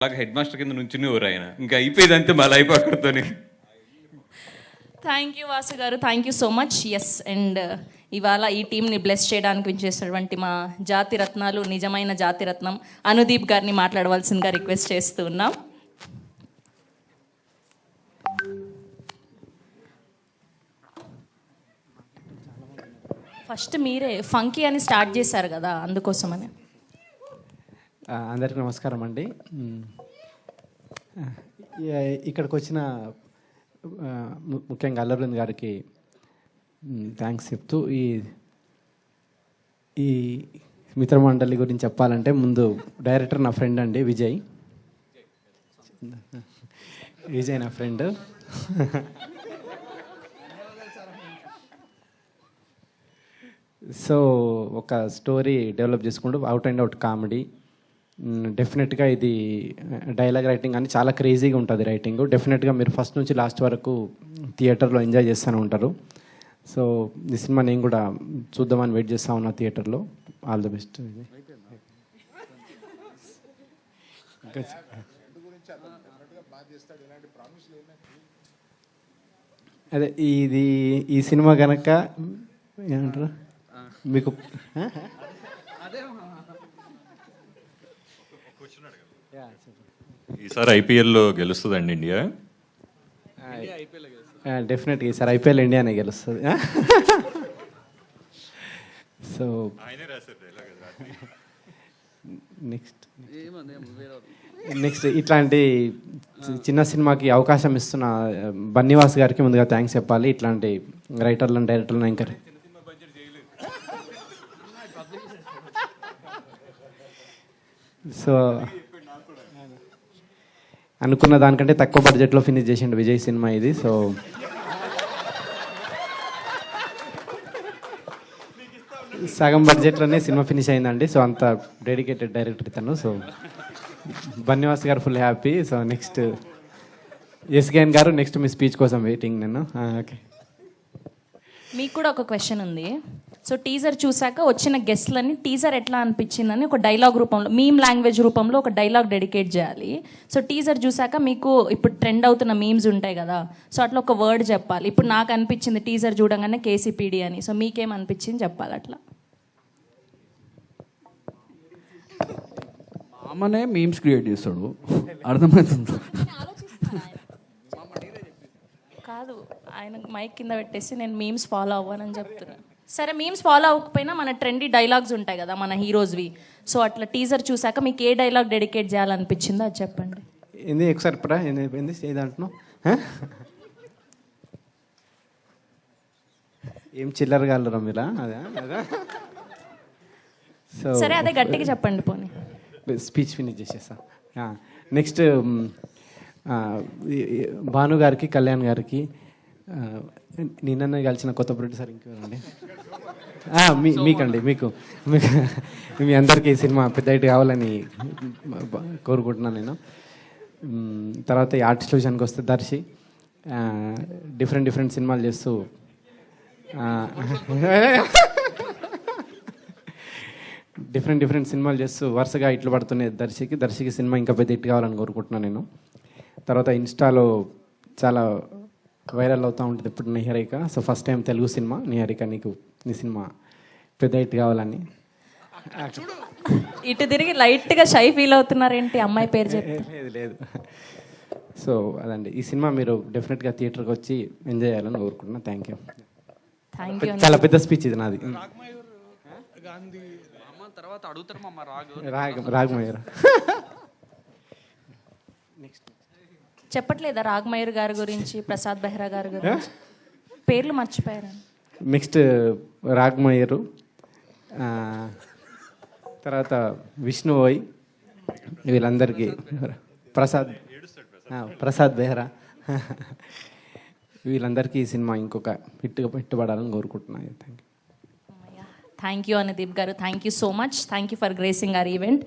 అలాగే head master కింద నుంచి ఆయన ఇంకా అయిపోయేది అంతే మా లైఫ్ అక్కడితోని. థ్యాంక్ యూ వాసు గారు, thank you so much. Yes, and ఇవాళ ఈ టీంని బ్లెస్ చేయడానికి విచ్చేసినటువంటి మా జాతి రత్నాలు, నిజమైన జాతి రత్నం అనుదీప్ గారిని మాట్లాడవలసిందిగా రిక్వెస్ట్ చేస్తూ ఉన్నాం. ఫస్ట్ మీరే ఫంకీ అని స్టార్ట్ చేశారు కదా, అందుకోసమని. అందరికీ నమస్కారం అండి. ఇక్కడికి వచ్చిన ముఖ్యంగా అల్లబృంద్ గారికి థ్యాంక్స్ చెప్తూ ఈ మిత్రమండలి గురించి చెప్పాలంటే ముందు డైరెక్టర్ నా ఫ్రెండ్ అండి, విజయ్ నా ఫ్రెండ్. సో ఒక స్టోరీ డెవలప్ చేసుకుంటూ అవుట్ అండ్ అవుట్ కామెడీ. డెఫినెట్గా ఇది డైలాగ్ రైటింగ్ అని చాలా క్రేజీగా ఉంటుంది రైటింగ్. డెఫినెట్గా మీరు ఫస్ట్ నుంచి లాస్ట్ వరకు థియేటర్లో ఎంజాయ్ చేస్తూనే ఉంటారు. సో ఈ సినిమా నేను కూడా చూద్దామని వెయిట్ చేస్తూ ఉన్నా థియేటర్లో. All the best. అదే ఈ సినిమా కనుక ఏమంటారు మీకు ఈసారి ఐపీఎల్లో గెలుస్తుందండి ఇండియా. డెఫినెట్గా ఈసారి ఐపీఎల్ ఇండియానే గెలుస్తుంది. సో నెక్స్ట్ ఇట్లాంటి చిన్న సినిమాకి అవకాశం ఇస్తున్న బన్నీవాస్ గారికి ముందుగా థ్యాంక్స్ చెప్పాలి. ఇట్లాంటి రైటర్లను డైరెక్టర్లను ఎంకరేజ్. సో అనుకున్న దానికంటే తక్కువ బడ్జెట్లో ఫినిష్ చేసిండు విజయ్ సినిమా ఇది. సో సగం బడ్జెట్లోనే సినిమా ఫినిష్ అయిందండి. సో అంత డెడికేటెడ్ డైరెక్టర్ ఇతను. సో బన్నివాస్ గారు full happy. So next SKN గారు, నెక్స్ట్ మీ స్పీచ్ కోసం వెయిటింగ్ నేను. ఓకే, మీకు కూడా ఒక క్వశ్చన్ ఉంది. సో టీజర్ చూసాక వచ్చిన గెస్ట్లని టీజర్ ఎట్లా అనిపించిందని ఒక డైలాగ్ రూపంలో, మీమ్ లాంగ్వేజ్ రూపంలో ఒక డైలాగ్ డెడికేట్ చేయాలి. సో టీజర్ చూసాక మీకు ఇప్పుడు ట్రెండ్ అవుతున్న మీమ్స్ ఉంటాయి కదా, సో అట్లా ఒక వర్డ్ చెప్పాలి. ఇప్పుడు నాకు అనిపించింది టీజర్ చూడంగానే కేసీపీడీ అని. సో మీకేం అనిపించింది చెప్పాలి అట్లా. మామనే మీమ్స్ క్రియేట్ చేస్తాడు, అర్థమవుతుంది. కాదు, ఆయన మైక్ కింద పెట్టేసి నేను మీమ్స్ ఫాలో అవ్వనని చెప్తున్నాను. సరే, మీమ్స్ ఫాలో అవ్వకపోయినా మన ట్రెండీ డైలాగ్స్ ఉంటాయి కదా మన హీరోస్వి. సో అట్లా టీజర్ చూసాక మీకు ఏ డైలాగ్ డెడికేట్ చేయాలనిపించిందో అది చెప్పండి. ఏంది ఒకసారి పరా ఏంది ఏదంటున్నావు? ఏం చిల్లరగాలరా మీరా? అదే సో సరే, అదే గట్టిగా చెప్పండి పోనీ. స్పీచ్ ఫినిష్ చేసేసా. నెక్స్ట్ భాను గారికి, కళ్యాణ్ గారికి, నిన్న కలిసిన కొత్త ప్రొడ్యూసర్ ఇంకెవరండి, మీకండి, మీకు మీ అందరికీ ఈ సినిమా పెద్ద హిట్ కావాలని కోరుకుంటున్నాను నేను. తర్వాత ఈ ఆర్టిస్ట్ విషయానికి వస్తే దర్శి డిఫరెంట్ సినిమాలు చేస్తూ డిఫరెంట్ సినిమాలు చేస్తూ వరుసగా ఇట్లు పడుతున్నాయి దర్శికి సినిమా ఇంకా పెద్ద హిట్ కావాలని కోరుకుంటున్నాను నేను. తర్వాత ఇన్స్టాలో చాలా వైరల్ అవుతూ ఉంటుంది ఇప్పుడు Niharika. So first time Telugu cinema Niharika, నీ సినిమా పెద్ద హిట్ కావాలని. ఇటు తిరిగి లైట్గా షై ఫీల్ అవుతున్నారేంటి అమ్మాయి పేరు చెప్పి? లేదు. సో అదండి, ఈ సినిమా మీరు డెఫినెట్గా థియేటర్కి వచ్చి ఎంజాయ్ చేయాలని కోరుకుంటున్నాను. Thank you. చాలా పెద్ద స్పీచ్ ఇది నాది. రాగమయూర్ చెప్పట్లేదా రాగమయూర్ గారి గురించి, ప్రసాద్ బెహ్రా గారి గురించి? పేర్లు మర్చిపోయారు. నెక్స్ట్ రాగమయూరు, తర్వాత విష్ణువోయ్, వీళ్ళందరికీ, ప్రసాద్ బెహ్రా, వీళ్ళందరికీ ఈ సినిమా ఇంకొక హిట్టుపడాలని కోరుకుంటున్నాను. థ్యాంక్ యూ అనుదీప్ గారు, thank you so much. Thank you for gracing our event.